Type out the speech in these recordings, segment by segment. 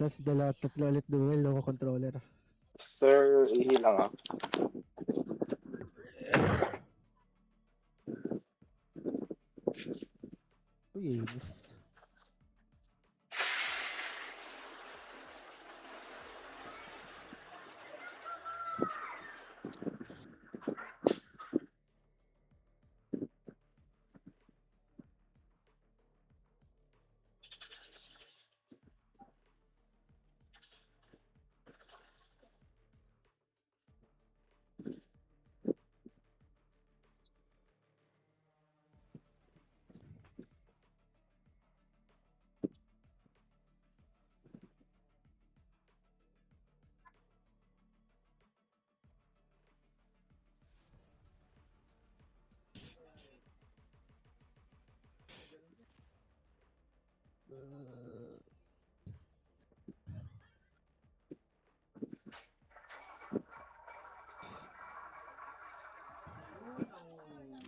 Tapos tatlo ulit duel, no controller. Sir, ihi lang ah. Uy, inis.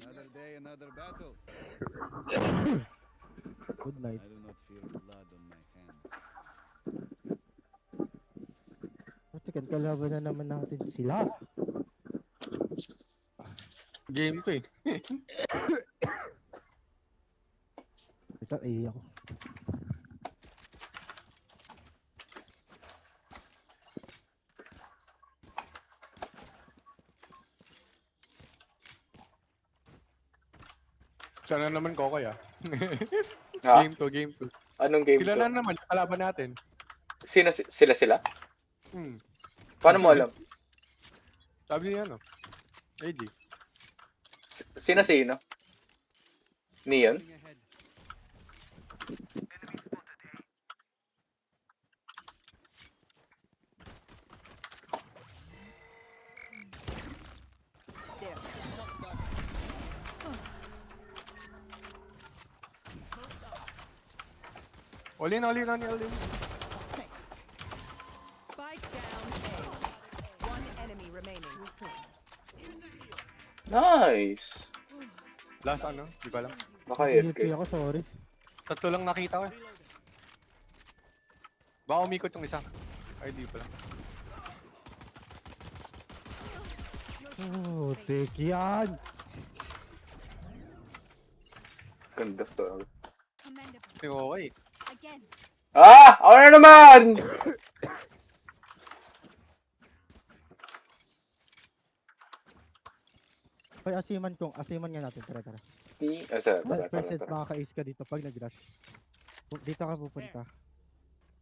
Another day, another battle. Good night. I do not feel blood on my hands. Tikan, kalaban na naman natin sila. Game to eh. Ito, ako. Sana naman Kokoy ah. Ha? Game to. Anong game Sila to? na naman, kalaban natin. Sila? Hmm. Paano mo alam? Sabi niya ano? AD. Sino? Neon? Moving ahead. All in. Spike down A. One enemy remaining. Nice! Last ano? Di ba lang? Baka Hindi AFK. ako, sorry. Tatlo lang nakita ko eh. Baka umikot yung isa. Ay, di pala. Oh, take yan. Ganda to. Si Kokoy. Ah! Ako na naman! Ay, asiman nga natin. Tara. Tara. Present, makaka-ace ka dito pag nag-rush. Dito ka pupunta.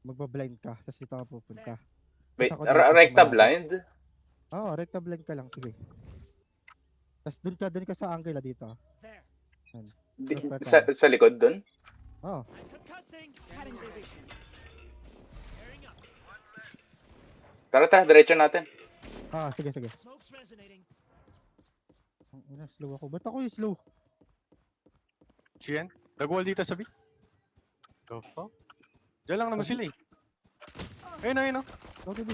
Magbablind ka, tapos dito ka pupunta. Wait, Tapos ako dito, recta tumalapit. blind? Oo, recta blind ka lang, sige. Tapos dun ka sa angle dito. Sa likod dun? Oo. Tara, diretso natin. Sige. Ang ina, slow ako. Ba't ako yung slow? Siyan? Nag-wall dito sa B. The fuck? Diyan lang naman sila eh. Ayun. Okay, B.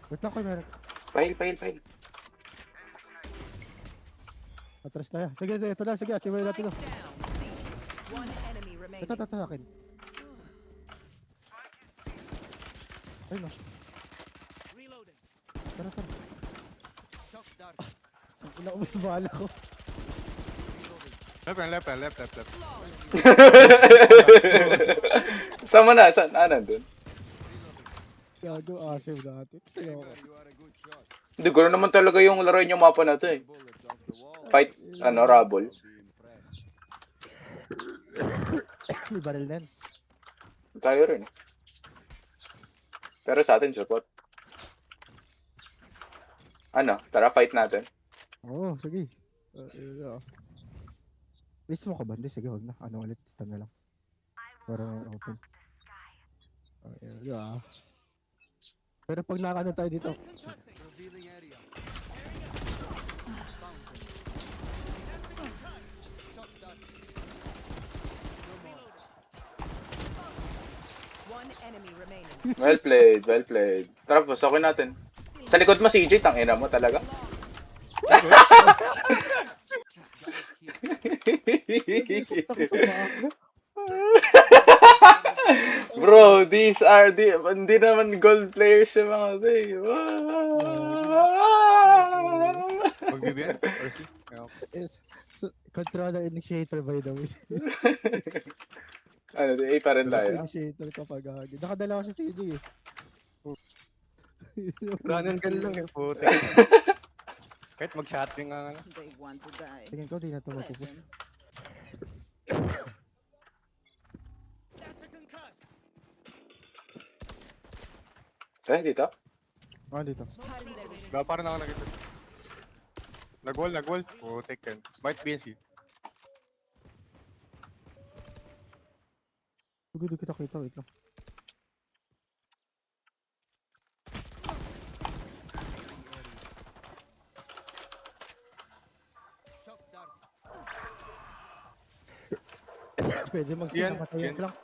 Wait lang ko, meron. Pahil. Atras tayo. Sige, ito na. Sige, asimayin natin. Spike down C. One enemy remaining. Ito sa akin. Ayun na. Tara. Shock dart. Ang ina, ubos bala ko. Left. Sama na, saan? Nandun? Gago, asim natin. Tayo ako. You are a good shot. Hindi, gano'n naman talaga yung laruin yung mapa na to eh. Bullets off the wall. Fight, Rabble. I'll be impressed. May baril na yan. Tayo rin eh. Pero sa atin, support. Tara, fight natin. Oo, sige. Mismo ka ba? Hindi, sige, huwag na. Ulit, stand na lang. Para open. Pero pag nakano tayo dito, Revealing area. Shock dart. One enemy remaining. Well played. Tara, pasokin natin. Sa likod mo, CJ, tangina mo talaga. Bro, these are hindi naman gold players yung mga to eh. Mag-BBN? Or C? Eh, controller initiator by the way. Ano, A pa rin tayo. Initiator kapag hagi. Nakadala ko siya sa CJ eh. Run and gun lang eh, puti. Kahit mag-shotting nga nga. They want to die. Tingin ko, di na ito Let mapupus. them. Dito? Ah, dito. Parang ako nakita. Nag-wall. Putik yan. Bite BNC. Hindi kita kita, wait lang. Shock dart. Pwede Yan, mag-sing katayan yan. lang.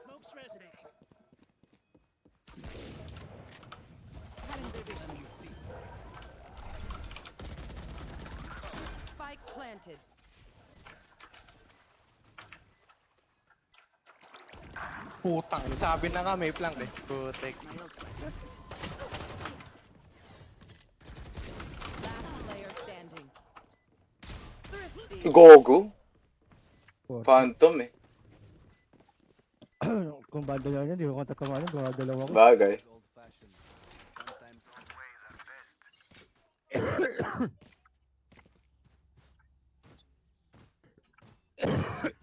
Smoke's resonating. Spike planted. Putang, sabi na nga may flank eh. Putik. Last player standing. Thrifty. Gogo? Four. Phantom eh. Kung bando lang yan, di ko kung tatamanin, gumagalaw ako. Bagay. Old fashioned. Sometimes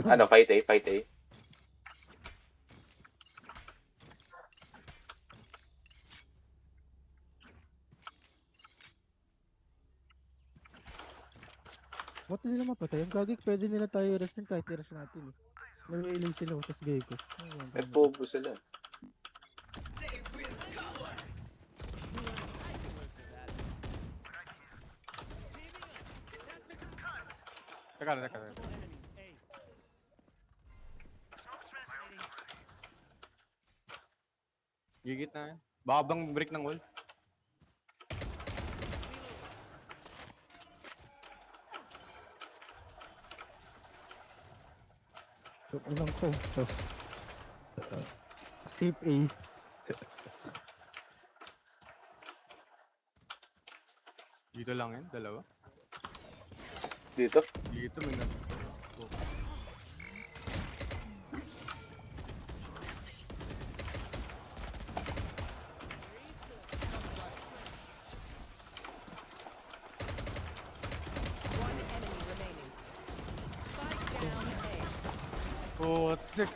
Ano, fight A, fight A. Ba't nila mapatay? Ang gagik, pwede nila tayo i-rush yun kahit i-rush natin eh. Nag-relay sila, tapos gay ko. Eh, pobo sila. Teka lang. Gigit na yan. Baka bang break ng wall? So, ilang ko. Tapos, safe A. Dito lang yan, dalawa. Dito. Dito may nag... One enemy remaining. Spike down A. Putik.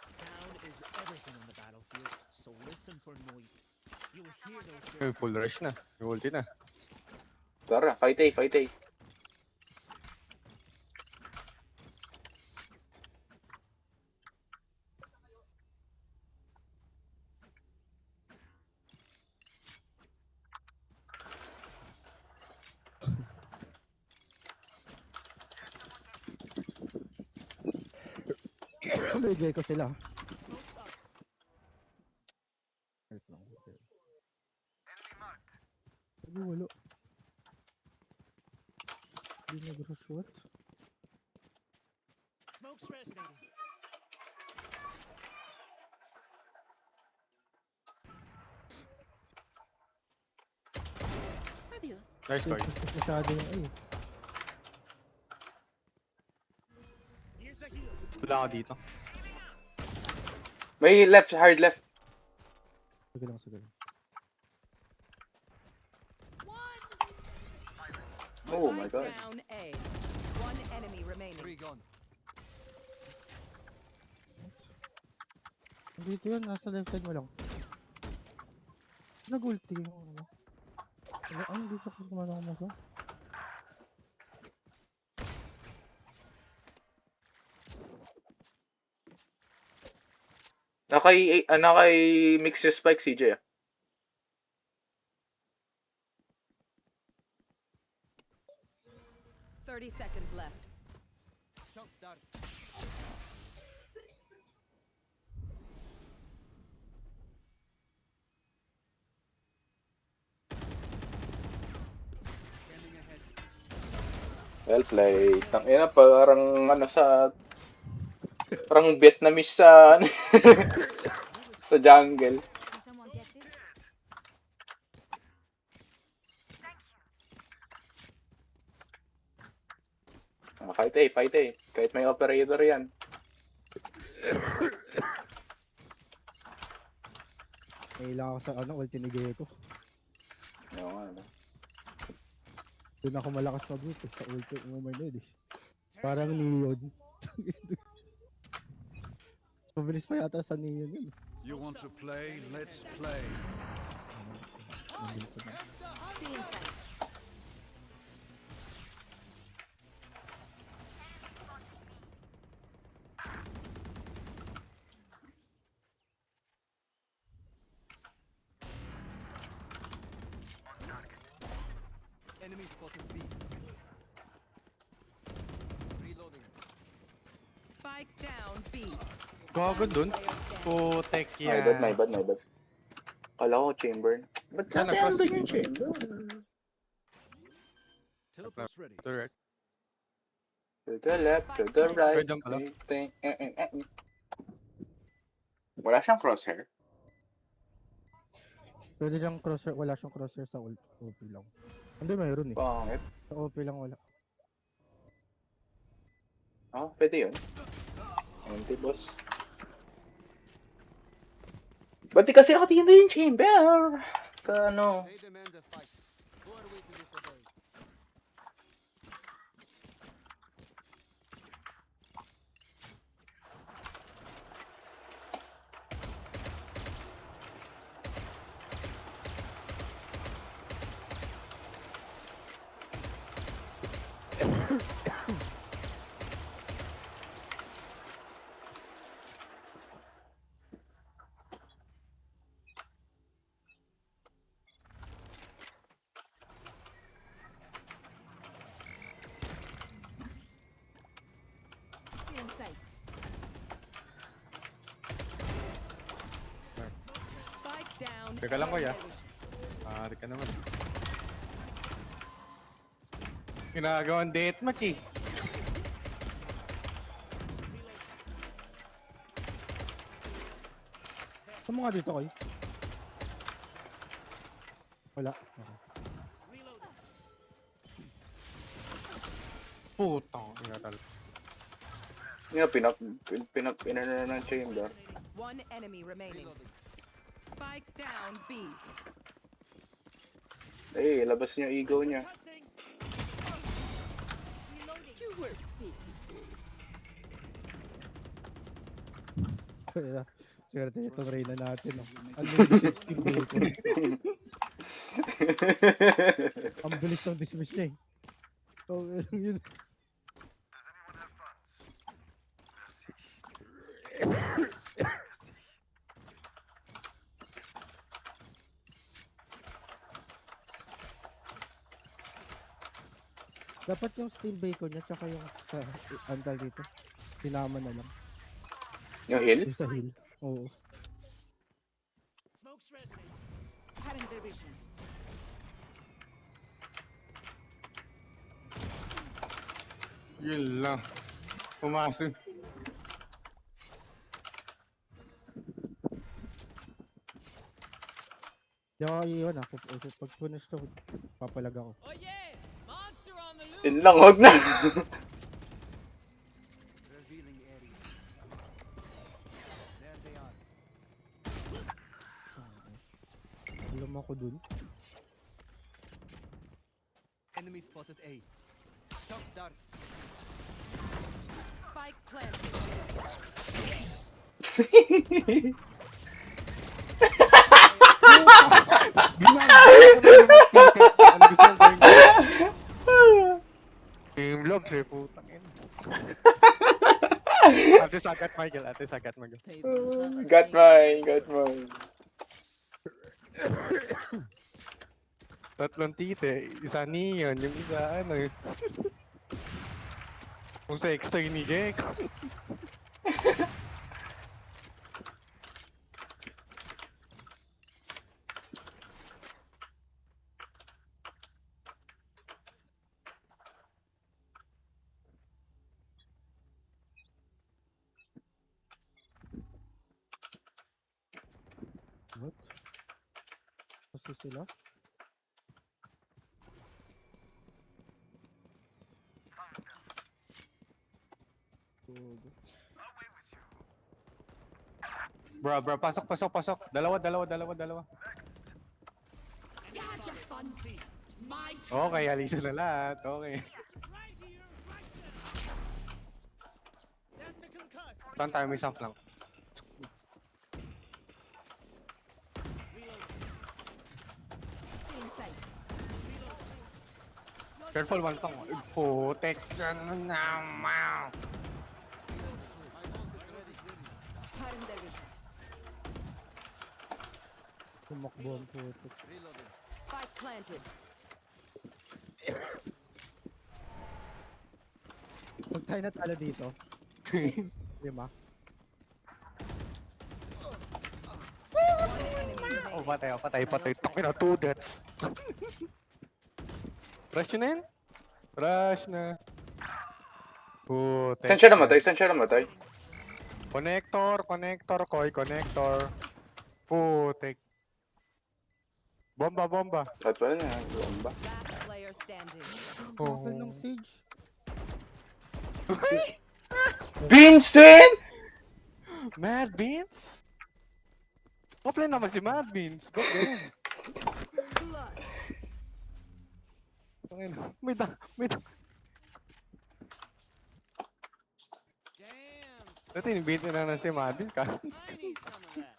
Sound is everything on the battlefield, so listen for noises. You'll hear those Ay, full rush na. May ulti na. Tara, fight A, fight A. May gay ko sila. Wait lang. Ano, wala. Hindi nag-rush what? smoke's resonating. Nice card. Mas masyado yung ay. Here's a heal. Wala ka dito. May left, hard left. Sige lang. Oh my Spike god. down A. One enemy remaining. three gone. Dito yun, nasa left side mo lang. Nag-ulti yung ano. Ano dito ko kumana ko masa? Nakay mix yung spike CJ ah. Thirty seconds left. Shock dart. Well played. Tangina, parang ano sa... Parang Vietnamese sa... sa jungle. Can someone get this? Fight A, fight A. Kahit may operator yan. Kailangan ko sa ano, ulti ni Gecko. Yung ano. Doon ako malakas mag-ult sa ulti ng Umarned eh. Parang Neon. Mabilis pa yata sa Neon yun. You want to play? Let's play. Mabilis pa na. Stealing sight. Enemy spotted B. Reloading. Spike down B. Gago dun. Player standing. Putek My yan. bad, my bad, my bad. Kala ko chamber. Ba't Yan, natin across andun the yung chamber? Teleport's ready. Correct. To the left, to the right. Pwede pala. Wala siyang crosshair. Pwede lang crosshair, wala siyang crosshair sa OP lang. Hindi mayroon eh. Pangit. Sa OP lang wala. Ah, pwede yun. Empty boss. Ba't di kasi nakatingin na yung chamber? Sa ano? They demand a fight. Who are we to disobey? Stealing sight. Spike down. Teka lang, kuya. A. Pari ka naman. Ginagawang deathmatch eh. Saan mo nga dito kayo? Wala. Okay. Putang ina talaga. Nga, inano na ng chamber. One enemy remaining. Reloading. Spike down B. Eh, labas niyo ego niya. You were pitiful. Kaya, swerte itong Reyna natin. Oh. Unlimited skin bacon. Ang bilis ng dismiss niya eh. So, yun. Dapat yung steam bacon niya tsaka yung sa andal dito. Sinama na lang. Yung heal? Yung sa hill. Oo. Smoke's resonating. Cutting their vision. Yun lang. Pumasok. Di ako iiwan ah. Pag finish to, papalag ako. Oh yeah! Monster on the loose! Yun lang, huwag na. Revealing area. There they are. Alam ako dun. Enemy spotted A. Shock dart. Spike planted. Ano gusto mong gawin ko? Game logs eh, putang ina. Ate sagat Michael, ate sagat Michael. They both have the Got same mine, got mine. Tatlong tite, isa neon, yung isa ano eh. Kung sa extra ni Gecko. What? Kasi sila? Tugo. Bro, pasok. Dalawa. Gotcha, fun. My Okay, alisin na lahat. Okay. Right here, right now. That's a concuss. Saan tayo may samp lang? inside. Careful, one tong. Putek yan naman. Cutting their vision. Tumakbo ang puto. Reloading. Spike planted. Pag tayo natalo dito, 5. Oh, patay. Takina, 2 deaths. Rush na yun? Rush na. Putek. Saan siya namatay? Connector, connector. Putek. Bomba. At wala na, bomba. Last player standing. Oh. Bakal ng Sage. Vincent! Mad Beans? Offline naman si Mad Beans. Ba't ganyan? Blood. Tangina. May Damn. Dati inibigyan na si Mad Beans. I need some of that.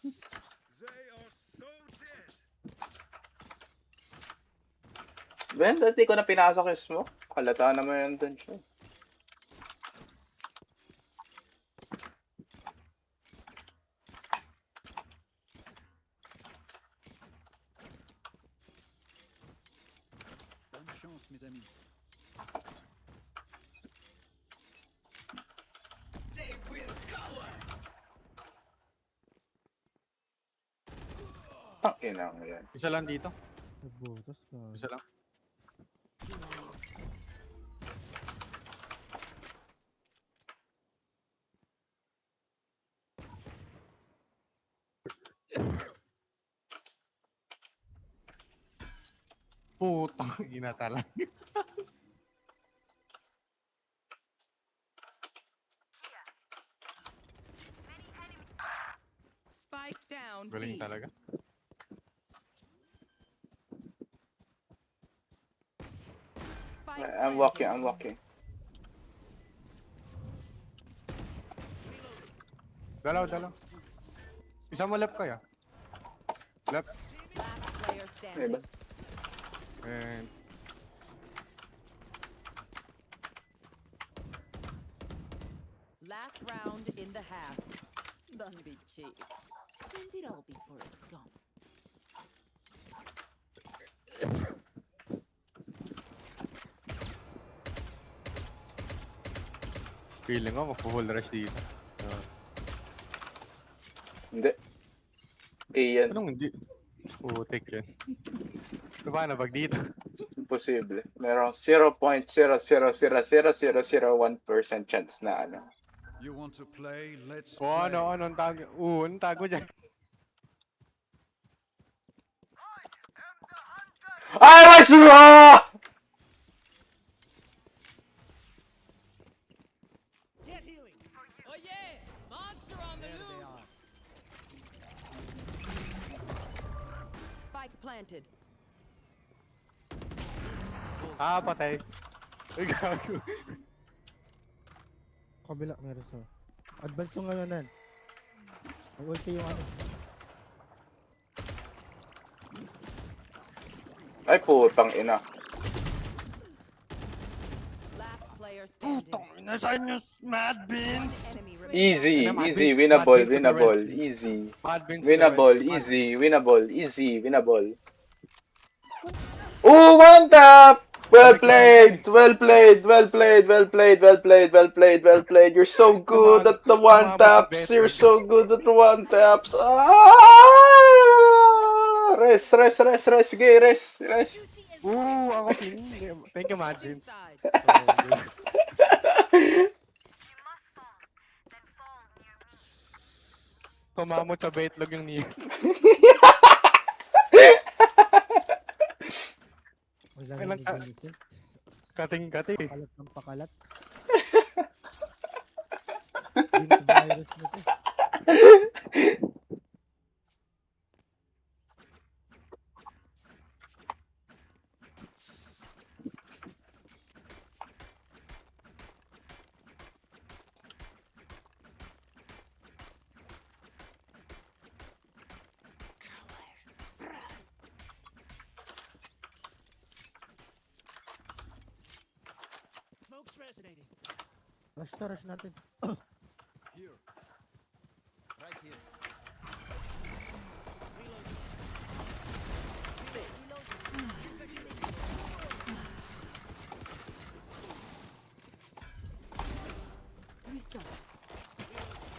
Ben, dati ko na pinasok yung smoke. Kalata naman yun dun siya. Bonne chance, mes amis. Ang ina mo yan. Isa lang dito. Nabutas ka. Isa lang. Putang ina talaga. Spike down. Galing B. talaga. Spike I'm walking. Dalaw. Isa mo left kaya? Left. Last player Ano ba? standing. And Last round in the half. Don't be cheap. Spend it all before it's gone. feeling ko magpo-full rush dito. Hindi. A yan. Anong hindi? Putik yun. Paano pag dito? Imposible. Merong 0.0000001% chance na ano. You want to play? Let's O play. anong tago? Anong tago dyan? I was wrong! Get healing. Oh yeah! Monster on the loose! Spike planted. Ah, patay. Ay, gago. Kabila, meron sa. Advance yung ngayonan. May ulti yung ano. Ay putang ina. Last player standing. Nasaan yung Mad Beans? Enemy remaining. Easy, Mad easy, Beans- winnable, Mad Beans to the winnable, rescue. easy. Mad Beans. Winnable, easy, winnable. Ooh, one tap! Well played. You're so good at the one taps. You're so good at the one taps. Rest. Sige, rest. Ako pinili. Thank you, Mad Switching Beans. sides. Kumamot sa baitlog yung niya. Wala Ay, na nagka- Vincent. Kating-kating. Pakalat ng pakalat. Vince virus na to. Smoke's resonating. Rush natin. Here. Right here. Results.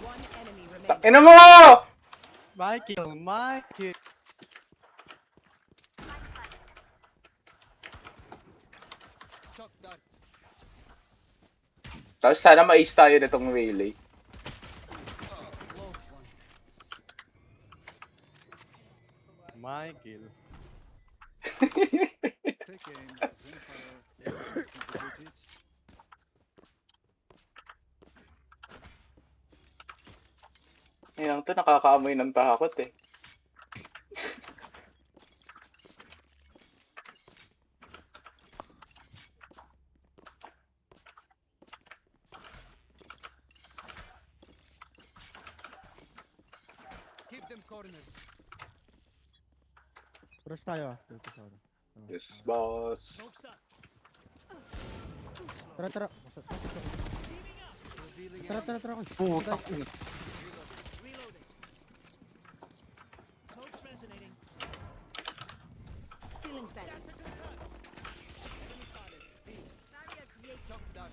One enemy remaining. Ina mo! Michael. Shock dart. Tapos sana ma-ace tayo nitong melee. Close one. Michael. take aim. Zenfire. Complicated. Yan to, nakakaamoy ng takot eh. Keep them cornered. Rush tayo ah. Dito sa ano. Yes, boss. Smoke's up. Tara. Revealing Tara. Uy, Puta. Reloading. Smoke's resonating. Feeling set. That's a good cut. Enemy spotted. B. shock dart.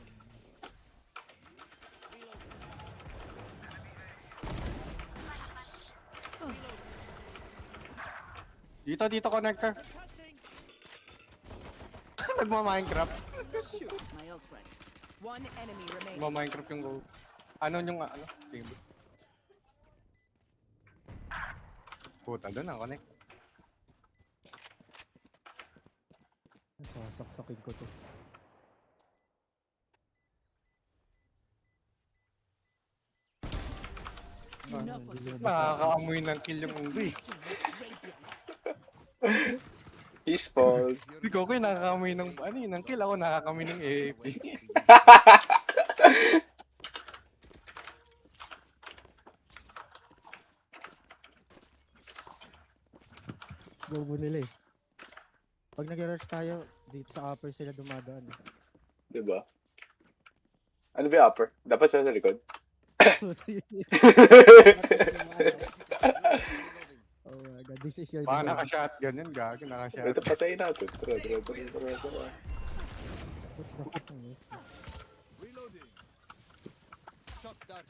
Reloading. Dito, connector. Cussing. Nagma-Minecraft. Shoot. My ult ready. One enemy remaining. Nagma-Minecraft yung go. Ano yung table. Puta, doon ang connect. sasaksakin ko to. Enough of it. Nakakaamoy ng kill yung unggoy. His fault. Hindi ko kayo nakakaamoy ng ng kill. Ako nakakaamoy ng AAP. Bobo nila eh. Pag nag-rush tayo, dito sa upper sila dumadaan. Diba? Ano ba yung upper? Dapat sa likod? Oh my god, this is your Baka design. naka-shotgun yun, gago. Ito, Naka-shotgun. patayin natin. Tara. What the fuck ang eh? Reloading. Shock dart.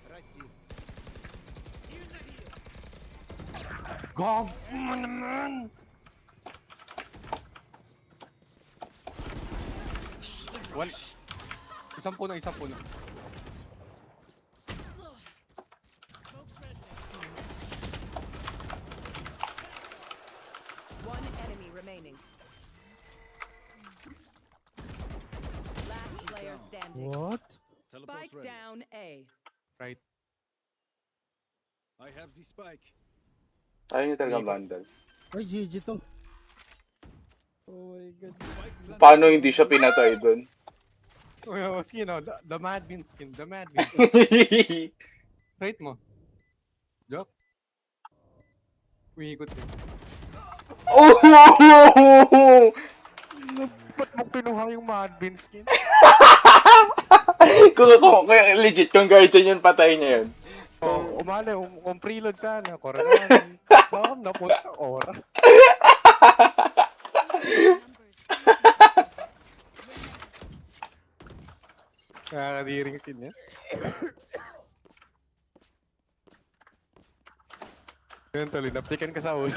Right here. Gago mo naman! One. Isang puno. Smoke's resonating. One enemy remaining. Last player standing. What? Teleport's Spike ready. down A. Right. I have the spike. Ayaw niyo talagang vandal. Ay, GG to. Oh my god. Spike planted. Paano hindi siya pinatay dun? Skin, the Mad Bean skin. The Mad Bean. Rate mo. Joke. Umiikot yun. Oh! Ba't mo pinuha yung Mad Bean skin? kung legit, kung guardian yun, patay niya yun. Oh, umali, kung preload sana. Koronami. Bakit napunta ora? Nakakadiring skin yan. Yun tuloy, naplikan ka sa ulo.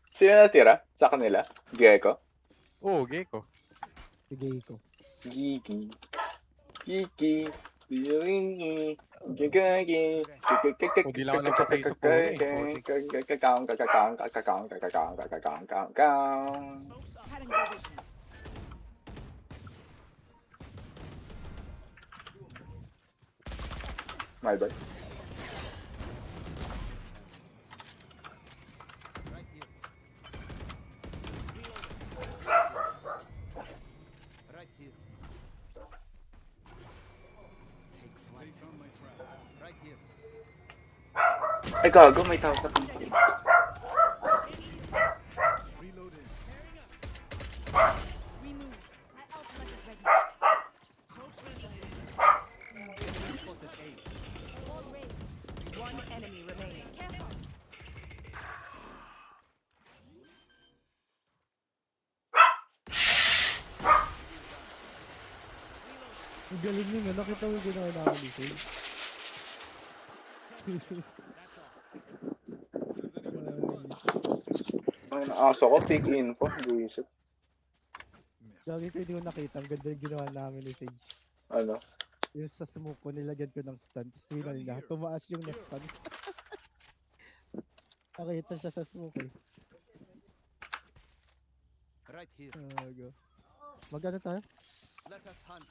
Sino natira? Sa kanila? Gecko? Oo, Gecko. Sige ko. Gigi. Gigi. Bilingi. Hindi lang ako nagpatay sa phone eh. Cutting their vision. My bad. Right here. Right here. Take They flight. found my trap. Right here. Ay, gago, may tao sa pinto. Reloading. Remove. My ultimate is ready. Enemy spotted A. All raised. One enemy remaining. Careful. Ang galing yun, nakita mo yung ginawa namin ni Phil. Ang aso ko, pick info. Buisit. Lagi ko hindi ko nakita, ang ganda yung ginawa namin ni Sage. Ano? Yung sa smoke ko, nilagyan ko ng stun, tapos winal niya, tumaas yung na-stun. Nakita siya sa smoke eh. Right here. Go. Magano tayo? Let us hunt.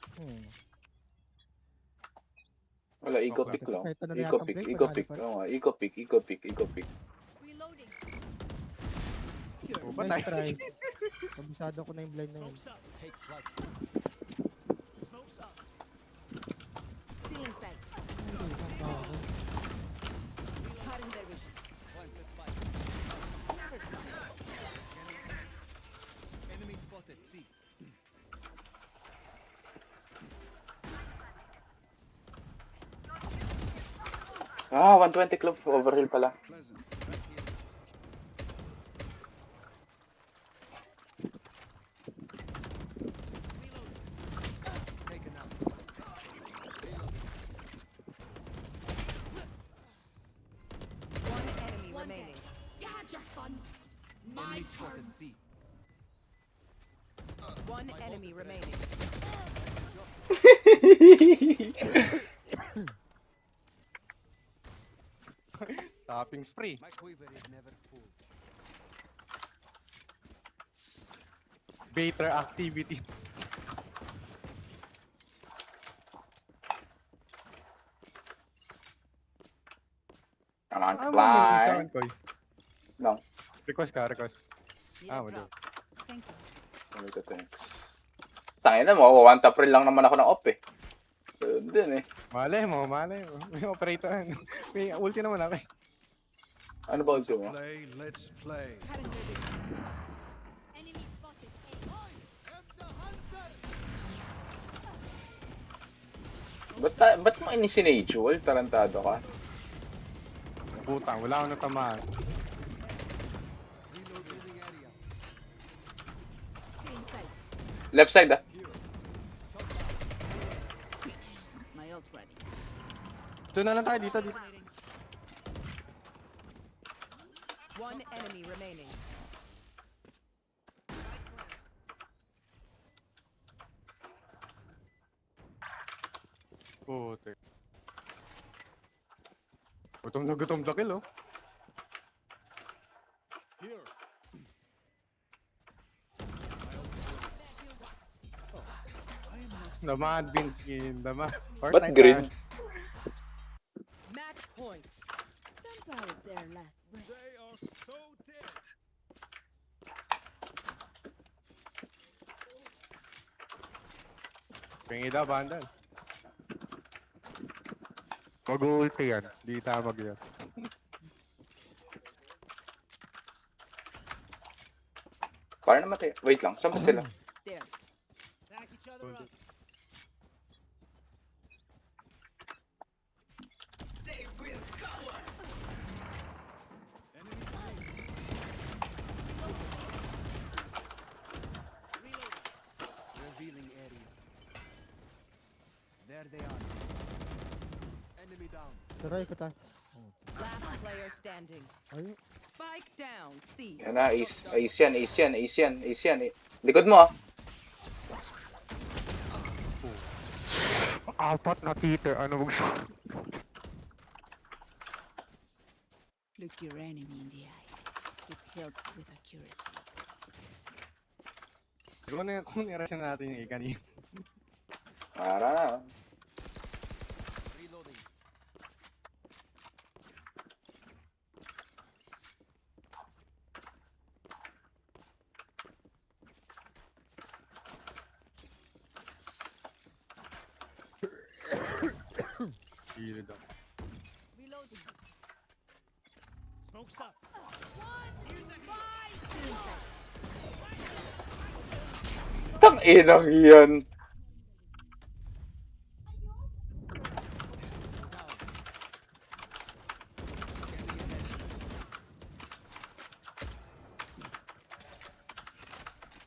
Wala, eco pick lang. Kahit ano na Eco yata pick, break, eco wala pick. pa. Oo nga, eco pick, eco pick, eco pick. Reloading. Oh, ba't Nice tayo? try. Kabisado ko na yung blind na yun. Take flight. Still inside. Cutting their vision. Point the spike. Enemy spotted C. Ah, 120 club overheal pala. Pleasant. Right here. Taken out. One enemy One remaining. You had your fun. Enemy spotted C. One enemy remaining. Shopping spree. My quiver is never full. Baiter activity. Ang on Ah, fly. sa akin, Koy. Lang. Request ka, request. Need Ah, a wala. drop. Thank you. Ito, thanks. Tangin na mo, 1 tap rin lang naman ako ng op eh. So, din eh. Malay mo, malay mo. May operator. May ulti naman ako eh. Ano ba ulti mo? Play, let's play. Cutting their vision. Enemy spotted. Ba't mo inisinage-wall? Tarantado ka. Putang, wala akong natamaan. Reloading area. Still inside. Left side ah. My ult ready. Ito na lang tayo, dito, dito. One enemy remaining. Puti. Gutom sa kill, oh. Here. The Mad Bean skin, the Mad... Ba't green? Match point. Stamp out their last breath. They are so dead. Pingi daw, bandal. Mag-ulti yan. Di tamag yan. Para namatay. Wait lang, saan ba sila? There. Back each other up. Enemy Revealing area. There they are. Enemy down. Try ko ta. Last player standing. Ay, Spike down. C. Yan na, ace. Ace yan, ace yan, ace yan, ace yan. Likod mo ah. Apat na Peter. Ano gusto? Look your enemy in the eye. It helps with accuracy. Kung nirasan natin yung kanina. Para na. Reloading. Gilid ako. Reloading. Smoke's up. Tang inang yan.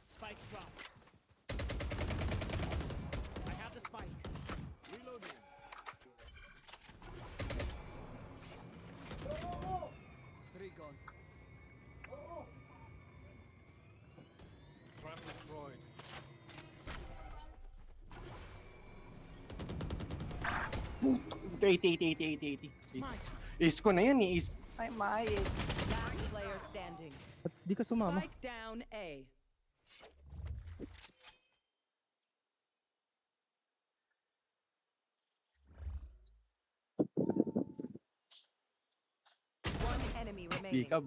Spike drop. I have the spike. Reloading. Three gone. Trap destroyed. Puto, 80. Ace ko na yan eh. Ace. Ay, maayit. Last player standing. Ba't di ka sumama? Spike down A. One enemy remaining. Pikab.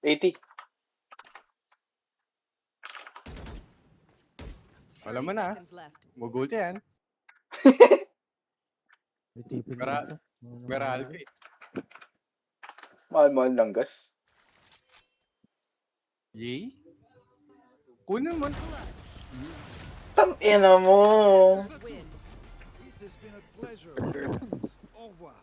80. Alam mo na. Seconds left. Mugulti yan. May tipid Gara- dito. Ano Garal naman? ka eh. Mahal-mahal lang, gas. Yay? Kunin mo. Tang ina mo. Win. It has been a pleasure. Friends. Au revoir.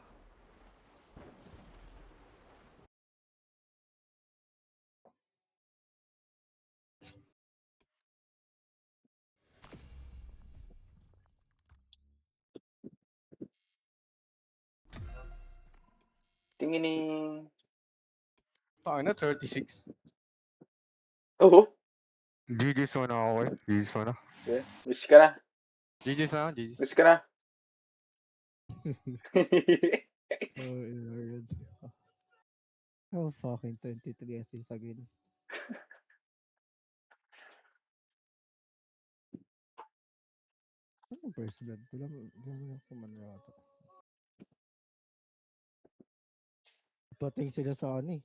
Tingin. Paano? 36. Oo. GG's mo na ako eh. GG's mo na. Yeah. Miss ka na. GG's na. GG's. Miss ka na. Oh, Lord. Oh, fucking 23 assists again. Ano first blood? Wala ko man yata. Pating sila sa ano eh.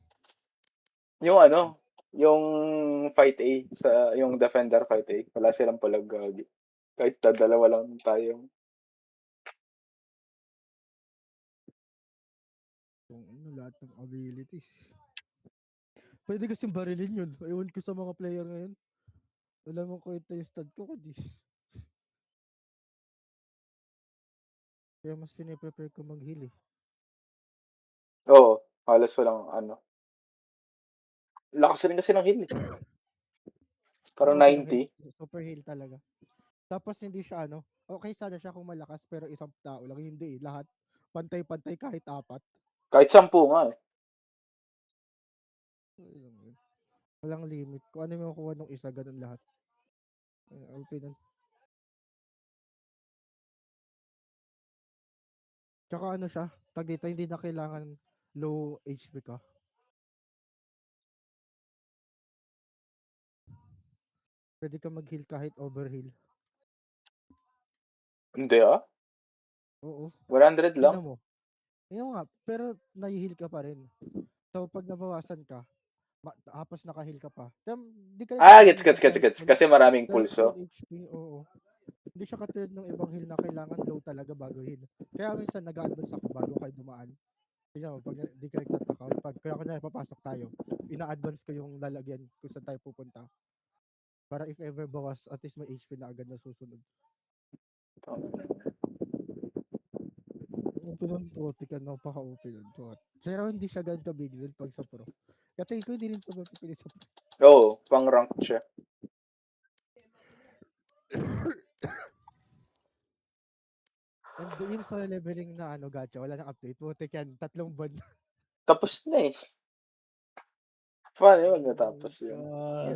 Yung ano, yung fight A, yung defender fight A, wala silang palag gagi. Kahit dalawa lang tayo. Yung ano, lahat ng abilities. Pwede kasing barilin yun. Ewan ko sa mga player ngayon. Wala mong kwenta yung stud ko kundi. Kaya mas piniprepare ko mag-heal eh. Oo, halos walang ano. Lakas rin kasi ng heal eh. Parang Oo, 90. super heal talaga. Tapos hindi siya ano. Okay sana siya kung malakas pero isang tao lang. Hindi eh. Lahat. Pantay-pantay kahit 4. Kahit 10 nga eh. Ayun yun. Walang limit. Kung ano yung makuha ng isa, ganun lahat. OP nun. Tsaka ano siya, tag dito, hindi na kailangan low HP ka. Pwede ka mag-heal kahit overheal. Hindi ah. Oo. 100 lang. Tingnan mo. Yun nga, pero nai-heal ka pa rin. So, pag nabawasan ka, tapos naka-heal ka pa. Di ka Ah, nag-heal gets. ka kahit Kasi maraming full pulso. HP, oo. Hindi siya katulad ng ibang heal na kailangan low talaga bago heal. Kaya minsan nag-advance ako bago kayo dumaan. Tingnan mo, pag di ka nagtataka, kaya kunyari papasok tayo, ina-advance ko yung lalagyan kung saan tayo pupunta. Para if ever bawas, at least may HP na agad na susunod. Yung pinunputi ka, napaka-OP nun. Pero hindi siya ganun ka-big deal pag sa pro. Kaya tingin ko hindi rin ito mapipili sa pro. Oo, pang rank siya. And yung sa leveling na ano, gacha, wala nang update. Putik yan, 3 buwan. Tapos na eh. Paano yun natapos Oh yung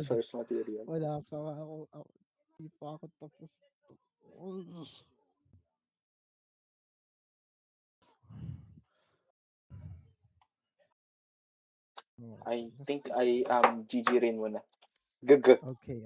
God. source material? Wala pa ako. Hindi pa ako tapos. Oh, I that's think good. I GG rin muna. Gag. Okay.